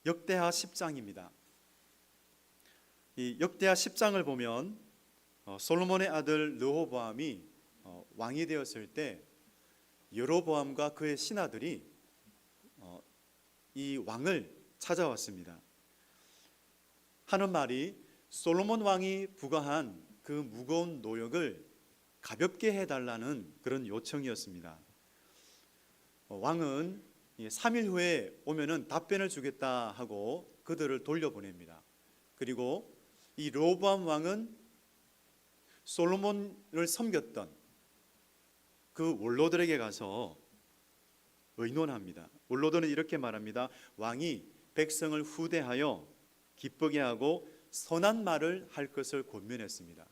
역대하 10장입니다. 이 역대하 10장을 보면 솔로몬의 아들 르호보암이 왕이 되었을 때 여로보암과 그의 신하들이 이 왕을 찾아왔습니다. 하는 말이 솔로몬 왕이 부과한 그 무거운 노역을 가볍게 해달라는 그런 요청이었습니다. 왕은 3일 후에 오면은 답변을 주겠다 하고 그들을 돌려보냅니다. 그리고 이 르호보암 왕은 솔로몬을 섬겼던 그 원로들에게 가서 의논합니다. 원로들은 이렇게 말합니다. 왕이 백성을 후대하여 기쁘게 하고 선한 말을 할 것을 권면했습니다.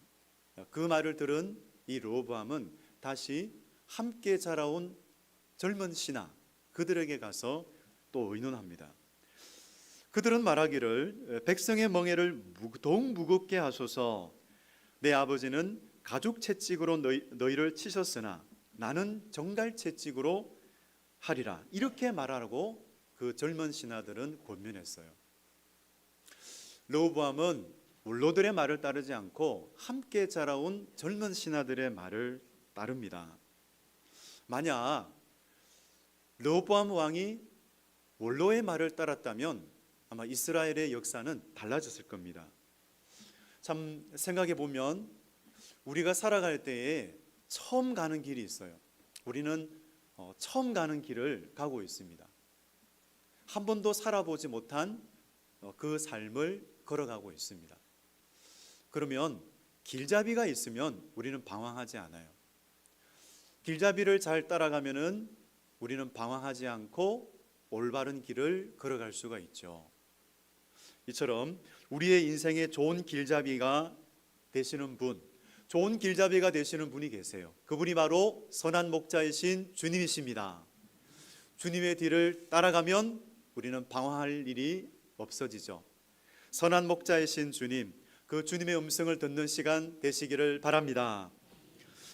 그 말을 들은 이 르호보암은 다시 함께 자라온 젊은 신하 그들에게 가서 또 의논합니다. 그들은 말하기를 백성의 멍에를 더욱 무겁게 하소서. 내 아버지는 가죽 채찍으로 너희를 치셨으나 나는 정갈 채찍으로 하리라. 이렇게 말하라고 그 젊은 신하들은 권면했어요. 르호보암은 원로들의 말을 따르지 않고 함께 자라온 젊은 신하들의 말을 따릅니다. 만약 르호보암 왕이 원로의 말을 따랐다면 아마 이스라엘의 역사는 달라졌을 겁니다. 참 생각해 보면 우리가 살아갈 때에 처음 가는 길이 있어요. 우리는 처음 가는 길을 가고 있습니다. 한 번도 살아보지 못한 그 삶을 걸어가고 있습니다. 그러면 길잡이가 있으면 우리는 방황하지 않아요. 길잡이를 잘 따라가면은 우리는 방황하지 않고 올바른 길을 걸어갈 수가 있죠. 이처럼 우리의 인생에 좋은 길잡이가 되시는 분, 좋은 길잡이가 되시는 분이 계세요. 그분이 바로 선한 목자이신 주님이십니다. 주님의 뒤를 따라가면 우리는 방황할 일이 없어지죠. 선한 목자이신 주님, 그 주님의 음성을 듣는 시간 되시기를 바랍니다.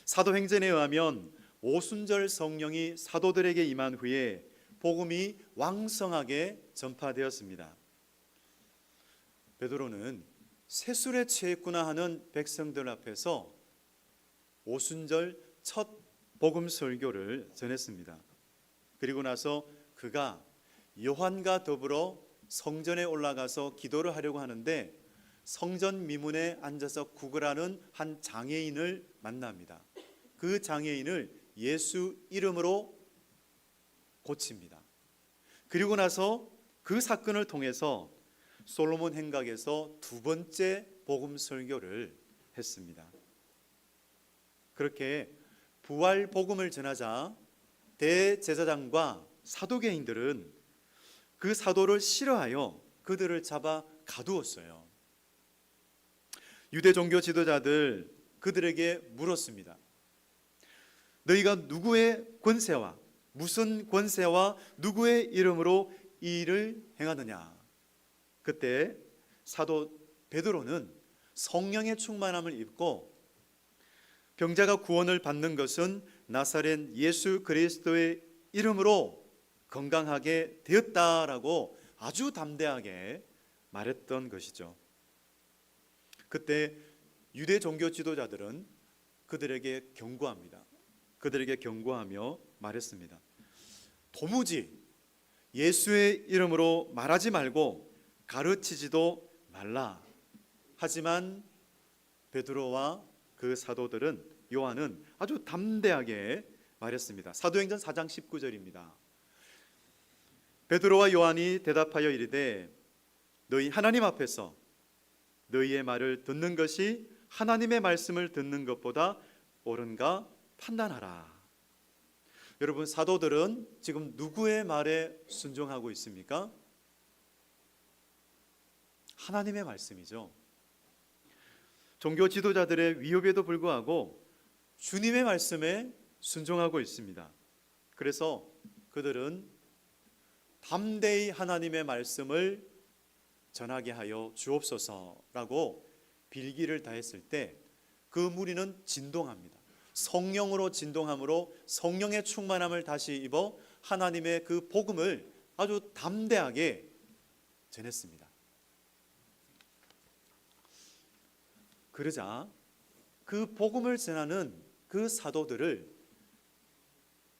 사도행전에 의하면 오순절 성령이 사도들에게 임한 후에 복음이 왕성하게 전파되었습니다. 베드로는 세술에 취했구나 하는 백성들 앞에서 오순절 첫 복음 설교를 전했습니다. 그리고 나서 그가 요한과 더불어 성전에 올라가서 기도를 하려고 하는데 성전 미문에 앉아서 구걸하는 한 장애인을 만납니다. 그 장애인을 예수 이름으로 고칩니다. 그리고 나서 그 사건을 통해서 솔로몬 행각에서 두 번째 복음 설교를 했습니다. 그렇게 부활 복음을 전하자 대제사장과 사두개인들은 그 사도를 싫어하여 그들을 잡아 가두었어요. 유대 종교 지도자들 그들에게 물었습니다. 너희가 누구의 권세와 무슨 권세와 누구의 이름으로 이 일을 행하느냐? 그때 사도 베드로는 성령의 충만함을 입고 병자가 구원을 받는 것은 나사렛 예수 그리스도의 이름으로 건강하게 되었다라고 아주 담대하게 말했던 것이죠. 그때 유대 종교 지도자들은 그들에게 경고합니다. 그들에게 경고하며 말했습니다. 도무지 예수의 이름으로 말하지 말고 가르치지도 말라. 하지만 베드로와 그 사도들은 요한은 아주 담대하게 말했습니다. 사도행전 4장 19절입니다. 베드로와 요한이 대답하여 이르되 너희 하나님 앞에서 너희의 말을 듣는 것이 하나님의 말씀을 듣는 것보다 옳은가 판단하라. 여러분, 사도들은 지금 누구의 말에 순종하고 있습니까? 하나님의 말씀이죠. 종교 지도자들의 위협에도 불구하고 주님의 말씀에 순종하고 있습니다. 그래서 그들은 담대히 하나님의 말씀을 전하게 하여 주옵소서라고 빌기를 다했을 때 그 무리는 진동합니다. 성령으로 진동함으로 성령의 충만함을 다시 입어 하나님의 그 복음을 아주 담대하게 전했습니다. 그러자 그 복음을 전하는 그 사도들을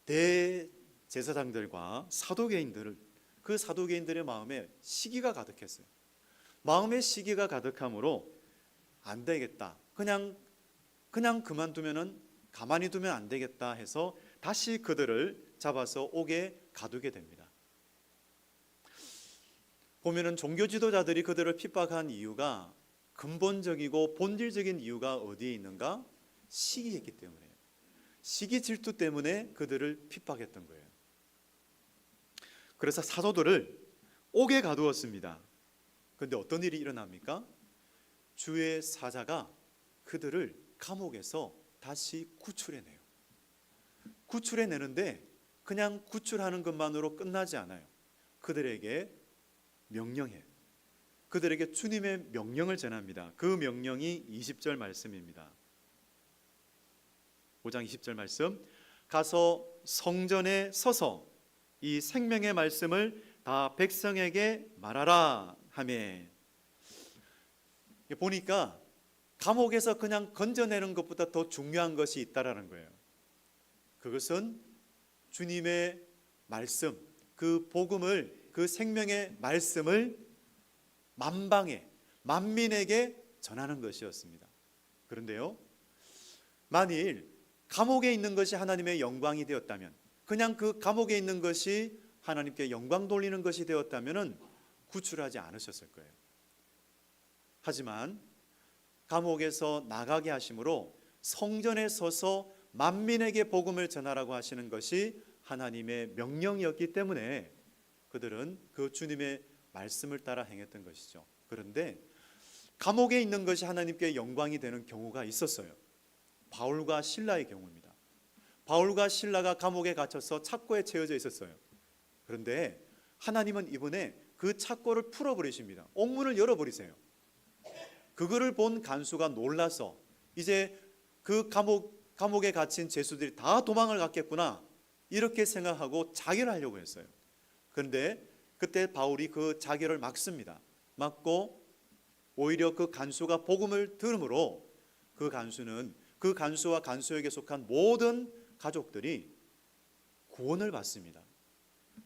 대제사장들과 사도계인들을 그 사도계인들의 마음에 시기가 가득했어요. 마음에 시기가 가득함으로 안 되겠다. 그냥 그만두면은 가만히 두면 안 되겠다 해서 다시 그들을 잡아서 옥에 가두게 됩니다. 보면은 종교 지도자들이 그들을 핍박한 이유가 근본적이고 본질적인 이유가 어디에 있는가? 시기였기 때문에, 시기 질투 때문에 그들을 핍박했던 거예요. 그래서 사도들을 옥에 가두었습니다. 그런데 어떤 일이 일어납니까? 주의 사자가 그들을 감옥에서 다시 구출해내요. 구출해내는데 그냥 구출하는 것만으로 끝나지 않아요. 그들에게 명령해요. 그들에게 주님의 명령을 전합니다. 그 명령이 20절 말씀입니다. 5장 20절 말씀, 가서 성전에 서서 이 생명의 말씀을 다 백성에게 말하라 하며, 보니까 감옥에서 그냥 건져내는 것보다 더 중요한 것이 있다라는 거예요. 그것은 주님의 말씀, 그 복음을, 그 생명의 말씀을 만방에, 만민에게 전하는 것이었습니다. 그런데요, 만일 감옥에 있는 것이 하나님의 영광이 되었다면, 그냥 그 감옥에 있는 것이 하나님께 영광 돌리는 것이 되었다면 구출하지 않으셨을 거예요. 하지만 감옥에서 나가게 하심으로 성전에 서서 만민에게 복음을 전하라고 하시는 것이 하나님의 명령이었기 때문에 그들은 그 주님의 말씀을 따라 행했던 것이죠. 그런데 감옥에 있는 것이 하나님께 영광이 되는 경우가 있었어요. 바울과 실라의 경우입니다. 바울과 실라가 감옥에 갇혀서 착고에 채워져 있었어요. 그런데 하나님은 이번에 그 착고를 풀어버리십니다. 옥문을 열어버리세요. 그거를 본 간수가 놀라서 이제 그 감옥에 갇힌 죄수들이 다 도망을 갔겠구나 이렇게 생각하고 자결하려고 했어요. 그런데 그때 바울이 그 자결을 막습니다. 막고 오히려 그 간수가 복음을 들음으로 그 간수와 간수에게 속한 모든 가족들이 구원을 받습니다.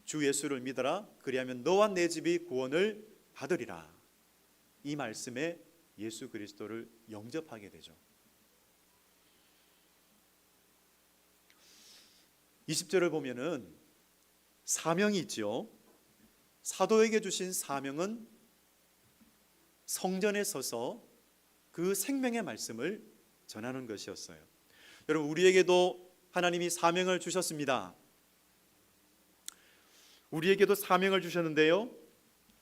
주 예수를 믿어라, 그리하면 너와 내 집이 구원을 받으리라. 이 말씀에 예수 그리스도를 영접하게 되죠. 20절을 보면은 사명이 있죠. 사도에게 주신 사명은 성전에 서서 그 생명의 말씀을 전하는 것이었어요. 여러분, 우리에게도 하나님이 사명을 주셨습니다. 우리에게도 사명을 주셨는데요,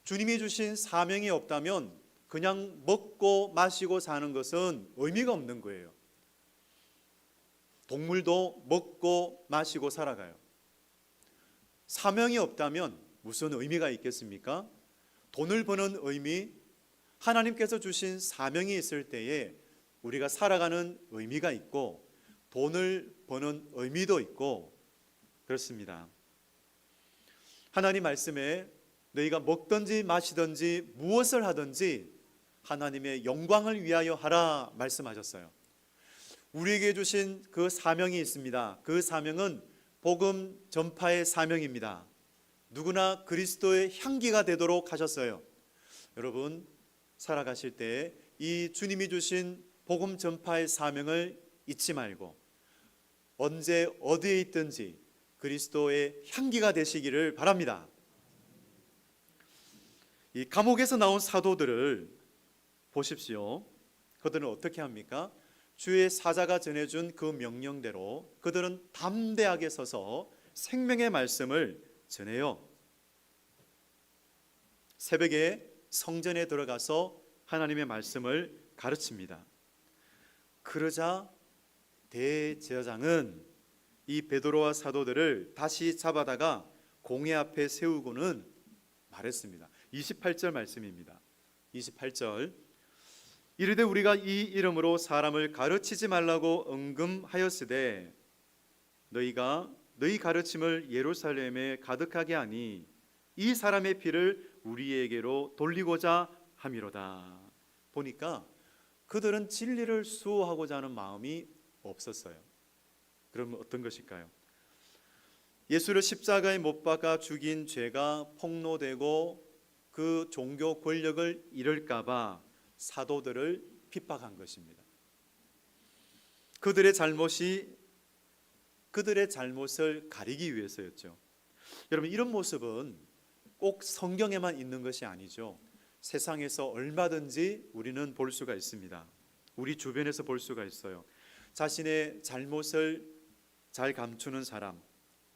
주님이 주신 사명이 없다면 그냥 먹고 마시고 사는 것은 의미가 없는 거예요. 동물도 먹고 마시고 살아가요. 사명이 없다면 무슨 의미가 있겠습니까? 돈을 버는 의미, 하나님께서 주신 사명이 있을 때에 우리가 살아가는 의미가 있고 돈을 버는 의미도 있고 그렇습니다. 하나님 말씀에 너희가 먹든지 마시든지 무엇을 하든지 하나님의 영광을 위하여 하라 말씀하셨어요. 우리에게 주신 그 사명이 있습니다. 그 사명은 복음 전파의 사명입니다. 누구나 그리스도의 향기가 되도록 하셨어요. 여러분, 살아가실 때 이 주님이 주신 복음 전파의 사명을 잊지 말고 언제 어디에 있든지 그리스도의 향기가 되시기를 바랍니다. 이 감옥에서 나온 사도들을 보십시오. 그들은 어떻게 합니까? 주의 사자가 전해준 그 명령대로 그들은 담대하게 서서 생명의 말씀을 전해요. 새벽에 성전에 들어가서 하나님의 말씀을 가르칩니다. 그러자 대제사장은 이 베드로와 사도들을 다시 잡아다가 공회 앞에 세우고는 말했습니다. 28절 말씀입니다. 28절, 이르되 우리가 이 이름으로 사람을 가르치지 말라고 응금하였으되 너희가 너희 가르침을 예루살렘에 가득하게 하니 이 사람의 피를 우리에게로 돌리고자 함이로다. 보니까 그들은 진리를 수호하고자 하는 마음이 없었어요. 그러면 어떤 것일까요? 예수를 십자가에 못 박아 죽인 죄가 폭로되고 그 종교 권력을 잃을까 봐 사도들을 핍박한 것입니다. 그들의 잘못을 가리기 위해서였죠. 여러분, 이런 모습은 꼭 성경에만 있는 것이 아니죠. 세상에서 얼마든지 우리는 볼 수가 있습니다. 우리 주변에서 볼 수가 있어요. 자신의 잘못을 잘 감추는 사람,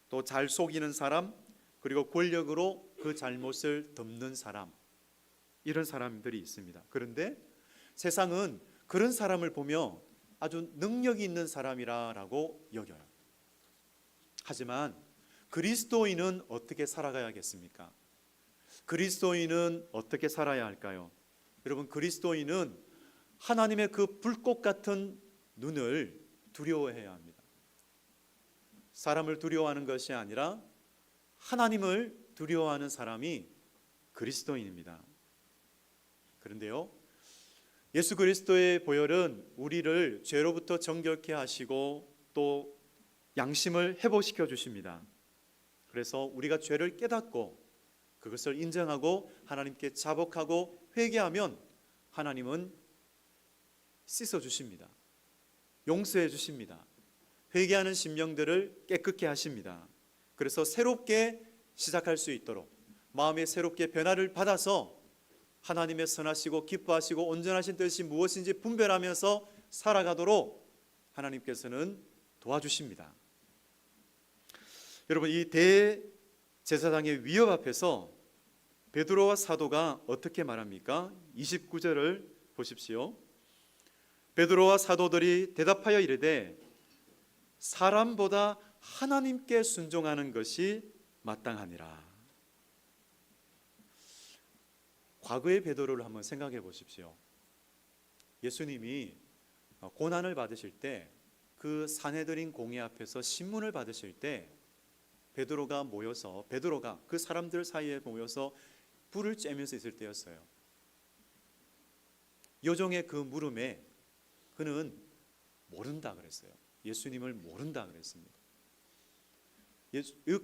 또 잘 속이는 사람, 그리고 권력으로 그 잘못을 덮는 사람, 이런 사람들이 있습니다. 그런데 세상은 그런 사람을 보며 아주 능력이 있는 사람이라고 여겨요. 하지만 그리스도인은 어떻게 살아가야겠습니까? 그리스도인은 어떻게 살아야 할까요? 여러분, 그리스도인은 하나님의 그 불꽃 같은 눈을 두려워해야 합니다. 사람을 두려워하는 것이 아니라 하나님을 두려워하는 사람이 그리스도인입니다. 그런데요, 예수 그리스도의 보혈은 우리를 죄로부터 정결케 하시고 또 양심을 회복시켜 주십니다. 그래서 우리가 죄를 깨닫고 그것을 인정하고 하나님께 자복하고 회개하면 하나님은 씻어 주십니다. 용서해 주십니다. 회개하는 심령들을 깨끗게 하십니다. 그래서 새롭게 시작할 수 있도록 마음에 새롭게 변화를 받아서 하나님의 선하시고 기뻐하시고 온전하신 뜻이 무엇인지 분별하면서 살아가도록 하나님께서는 도와주십니다. 여러분, 이 대제사장의 위협 앞에서 베드로와 사도가 어떻게 말합니까? 29절을 보십시오. 베드로와 사도들이 대답하여 이르되 사람보다 하나님께 순종하는 것이 마땅하니라. 과거의 베드로를 한번 생각해 보십시오. 예수님이 고난을 받으실 때 그 산헤드린 공회 앞에서 신문을 받으실 때 베드로가 그 사람들 사이에 모여서 불을 쬐면서 있을 때였어요. 요종의 그 물음에 그는 모른다 그랬어요. 예수님을 모른다 그랬습니다.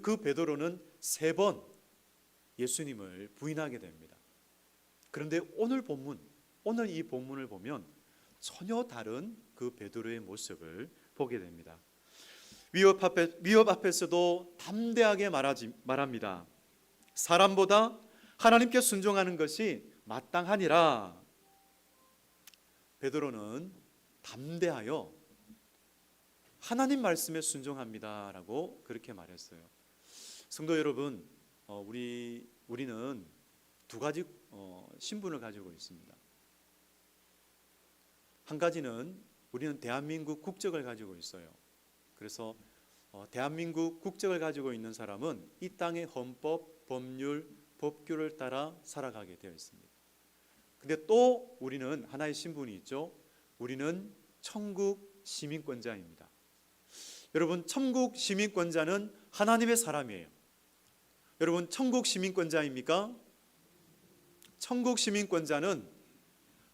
그 베드로는 3번 예수님을 부인하게 됩니다. 그런데 오늘 이 본문을 보면 전혀 다른 그 베드로의 모습을 보게 됩니다. 위협 앞에서도 담대하게 말합니다. 사람보다 하나님께 순종하는 것이 마땅하니라. 베드로는 담대하여 하나님 말씀에 순종합니다라고 그렇게 말했어요. 성도 여러분, 우리는 2가지 신분을 가지고 있습니다. 한 가지는 우리는 대한민국 국적을 가지고 있어요. 그래서 대한민국 국적을 가지고 있는 사람은 이 땅의 헌법, 법률, 법규를 따라 살아가게 되어 있습니다. 근데 또 우리는 하나의 신분이 있죠. 우리는 천국 시민권자입니다. 여러분, 천국 시민권자는 하나님의 사람이에요. 여러분, 천국 시민권자입니까? 천국 시민권자는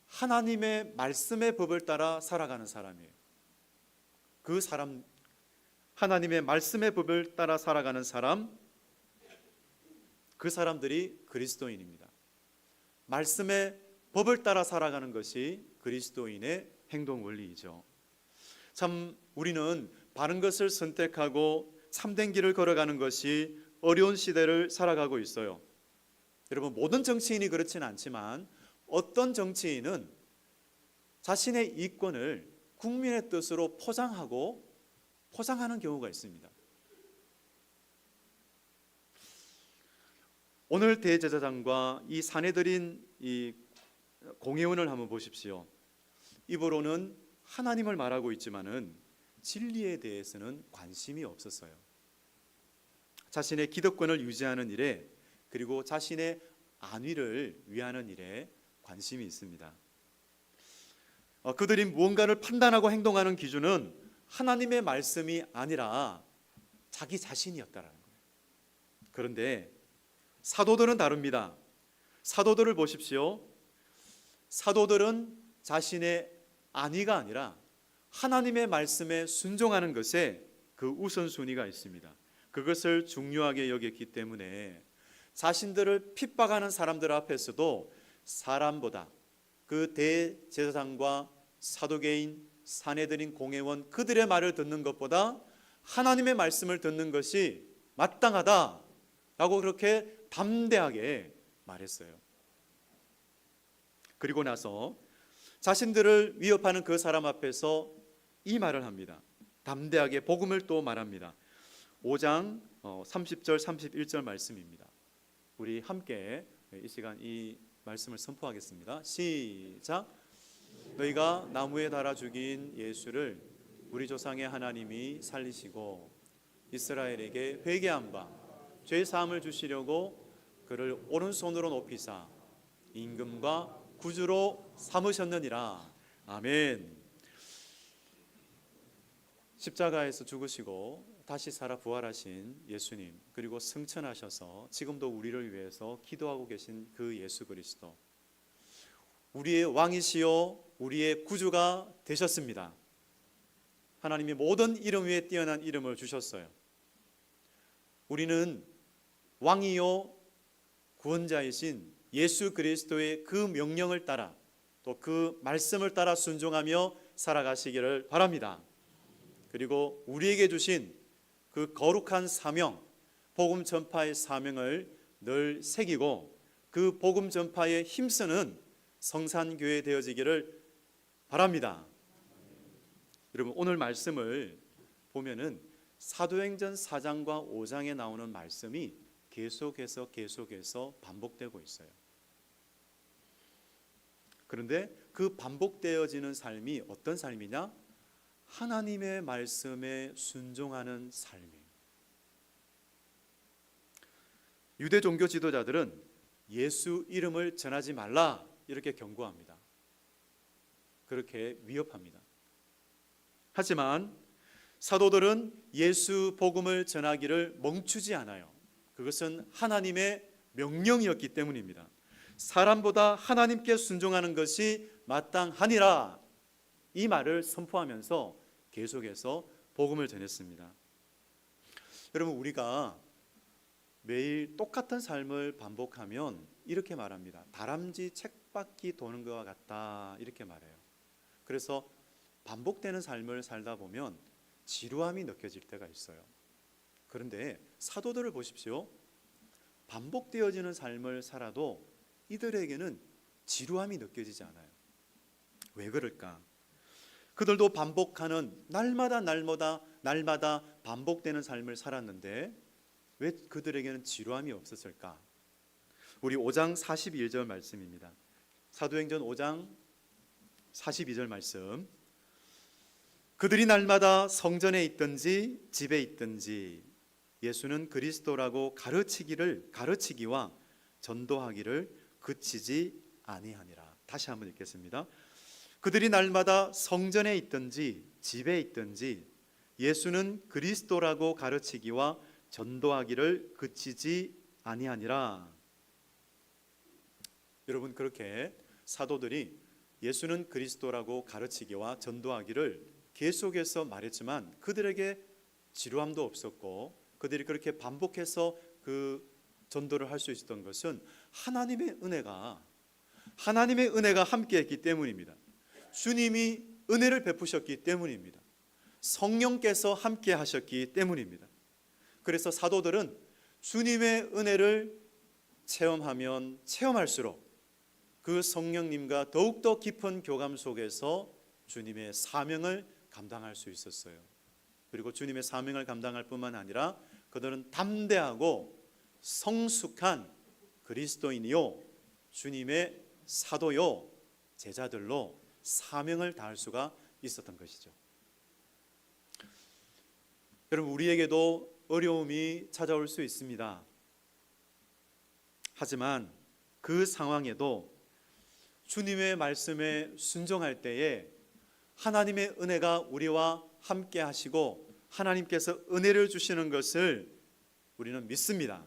하나님의 말씀의 법을 따라 살아가는 사람이에요. 그 사람, 하나님의 말씀의 법을 따라 살아가는 사람, 그 사람들이 그리스도인입니다. 말씀의 법을 따라 살아가는 것이 그리스도인의 행동 원리이죠. 참 우리는 바른 것을 선택하고 참된 길을 걸어가는 것이 어려운 시대를 살아가고 있어요. 여러분, 모든 정치인이 그렇지는 않지만 어떤 정치인은 자신의 이권을 국민의 뜻으로 포장하는 경우가 있습니다. 오늘 대제사장과 이 산헤드린 이 공회원을 한번 보십시오. 입으로는 하나님을 말하고 있지만은 진리에 대해서는 관심이 없었어요. 자신의 기득권을 유지하는 일에, 그리고 자신의 안위를 위하는 일에 관심이 있습니다. 그들이 무언가를 판단하고 행동하는 기준은 하나님의 말씀이 아니라 자기 자신이었다라는 거예요. 그런데 사도들은 다릅니다. 사도들을 보십시오. 사도들은 자신의 안위가 아니라 하나님의 말씀에 순종하는 것에 그 우선순위가 있습니다. 그것을 중요하게 여겼기 때문에 자신들을 핍박하는 사람들 앞에서도 사람보다 그 대제사장과 사두개인, 사내들인 공회원 그들의 말을 듣는 것보다 하나님의 말씀을 듣는 것이 마땅하다라고 그렇게 담대하게 말했어요. 그리고 나서 자신들을 위협하는 그 사람 앞에서 이 말을 합니다. 담대하게 복음을 또 말합니다. 5장 30절 31절 말씀입니다. 우리 함께 이 시간 이 말씀을 선포하겠습니다. 시작. 너희가 나무에 달아 죽인 예수를 우리 조상의 하나님이 살리시고 이스라엘에게 회개한 바 죄 사함을 주시려고 그를 오른손으로 높이사 임금과 구주로 삼으셨느니라. 아멘. 십자가에서 죽으시고 다시 살아 부활하신 예수님, 그리고 승천하셔서 지금도 우리를 위해서 기도하고 계신 그 예수 그리스도, 우리의 왕이시요 우리의 구주가 되셨습니다. 하나님이 모든 이름 위에 뛰어난 이름을 주셨어요. 우리는 왕이요 구원자이신 예수 그리스도의 그 명령을 따라 또 그 말씀을 따라 순종하며 살아가시기를 바랍니다. 그리고 우리에게 주신 그 거룩한 사명, 복음 전파의 사명을 늘 새기고 그 복음 전파에 힘쓰는 성산교회 되어지기를 바랍니다. 여러분, 오늘 말씀을 보면은 사도행전 4장과 5장에 나오는 말씀이 계속해서 반복되고 있어요. 그런데 그 반복되어지는 삶이 어떤 삶이냐? 하나님의 말씀에 순종하는 삶이에요. 유대 종교 지도자들은 예수 이름을 전하지 말라 이렇게 경고합니다. 그렇게 위협합니다. 하지만 사도들은 예수 복음을 전하기를 멈추지 않아요. 그것은 하나님의 명령이었기 때문입니다. 사람보다 하나님께 순종하는 것이 마땅하니라, 이 말을 선포하면서 계속해서 복음을 전했습니다. 여러분, 우리가 매일 똑같은 삶을 반복하면 이렇게 말합니다. 다람쥐 쳇바퀴 도는 것과 같다, 이렇게 말해요. 그래서 반복되는 삶을 살다 보면 지루함이 느껴질 때가 있어요. 그런데 사도들을 보십시오. 반복되어지는 삶을 살아도 이들에게는 지루함이 느껴지지 않아요. 왜 그럴까? 그들도 반복하는 날마다 반복되는 삶을 살았는데 왜 그들에게는 지루함이 없었을까? 우리 5장 42절 말씀입니다. 사도행전 5장 42절 말씀. 그들이 날마다 성전에 있든지 집에 있든지 예수는 그리스도라고 가르치기와 전도하기를 그치지 아니하니라. 다시 한번 읽겠습니다. 그들이 날마다 성전에 있든지 집에 있든지 예수는 그리스도라고 가르치기와 전도하기를 그치지 아니하니라. 여러분, 그렇게 사도들이 예수는 그리스도라고 가르치기와 전도하기를 계속해서 말했지만 그들에게 지루함도 없었고 그들이 그렇게 반복해서 그 전도를 할 수 있었던 것은 하나님의 은혜가 함께했기 때문입니다. 주님이 은혜를 베푸셨기 때문입니다. 성령께서 함께 하셨기 때문입니다. 그래서 사도들은 주님의 은혜를 체험하면 체험할수록 그 성령님과 더욱더 깊은 교감 속에서 주님의 사명을 감당할 수 있었어요. 그리고 주님의 사명을 감당할 뿐만 아니라 그들은 담대하고 성숙한 그리스도인이요 주님의 사도요 제자들로 사명을 다할 수가 있었던 것이죠. 여러분, 우리에게도 어려움이 찾아올 수 있습니다. 하지만 그 상황에도 주님의 말씀에 순종할 때에 하나님의 은혜가 우리와 함께 하시고 하나님께서 은혜를 주시는 것을 우리는 믿습니다.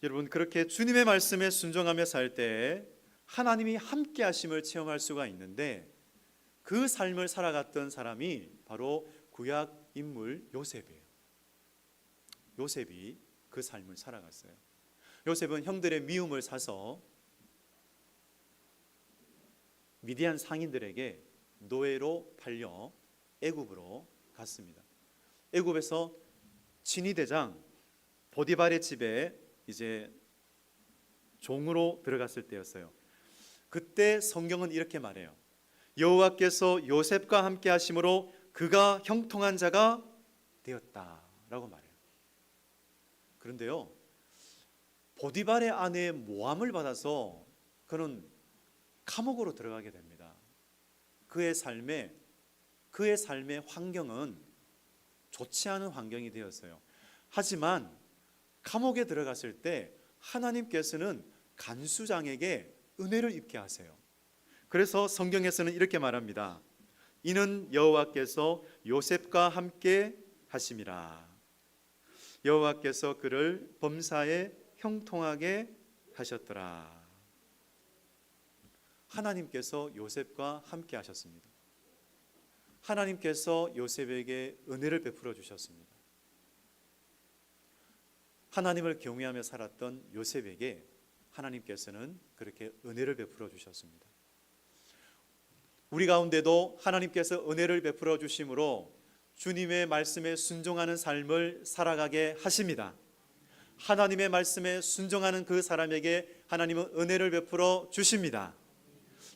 여러분, 그렇게 주님의 말씀에 순종하며 살 때 하나님이 함께 하심을 체험할 수가 있는데, 그 삶을 살아갔던 사람이 바로 구약 인물 요셉이에요. 요셉이 그 삶을 살아갔어요. 요셉은 형들의 미움을 사서 미디안 상인들에게 노예로 팔려 애굽으로 갔습니다. 애굽에서 친위 대장 보디발의 집에 이제 종으로 들어갔을 때였어요. 그때 성경은 이렇게 말해요. 여호와께서 요셉과 함께 하심으로 그가 형통한 자가 되었다라고 말해요. 그런데요, 보디발의 아내의 모함을 받아서 그는 감옥으로 들어가게 됩니다. 그의 삶의 환경은 좋지 않은 환경이 되었어요. 하지만 감옥에 들어갔을 때 하나님께서는 간수장에게 은혜를 입게 하세요. 그래서 성경에서는 이렇게 말합니다. 이는 여호와께서 요셉과 함께 하심이라. 여호와께서 그를 범사에 형통하게 하셨더라. 하나님께서 요셉과 함께 하셨습니다. 하나님께서 요셉에게 은혜를 베풀어 주셨습니다. 하나님을 경외하며 살았던 요셉에게 하나님께서는 그렇게 은혜를 베풀어 주셨습니다. 우리 가운데도 하나님께서 은혜를 베풀어 주심으로 주님의 말씀에 순종하는 삶을 살아가게 하십니다. 하나님의 말씀에 순종하는 그 사람에게 하나님은 은혜를 베풀어 주십니다.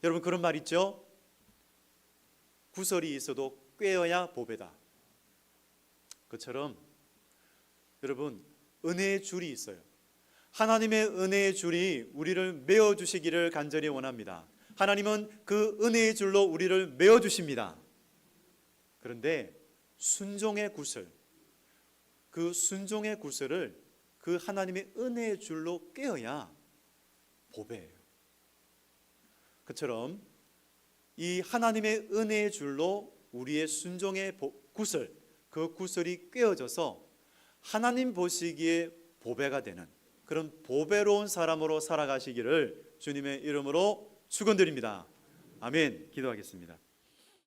여러분, 그런 말 있죠? 구설이 있어도 꾀어야 보배다. 그처럼 여러분, 은혜의 줄이 있어요. 하나님의 은혜의 줄이 우리를 메어 주시기를 간절히 원합니다. 하나님은 그 은혜의 줄로 우리를 메어 주십니다. 그런데 순종의 구슬, 그 순종의 구슬을 그 하나님의 은혜의 줄로 꿰어야 보배예요. 그처럼 이 하나님의 은혜의 줄로 우리의 순종의 구슬, 그 구슬이 꿰어져서 하나님 보시기에 보배가 되는 그런 보배로운 사람으로 살아가시기를 주님의 이름으로 축원드립니다. 아멘. 기도하겠습니다.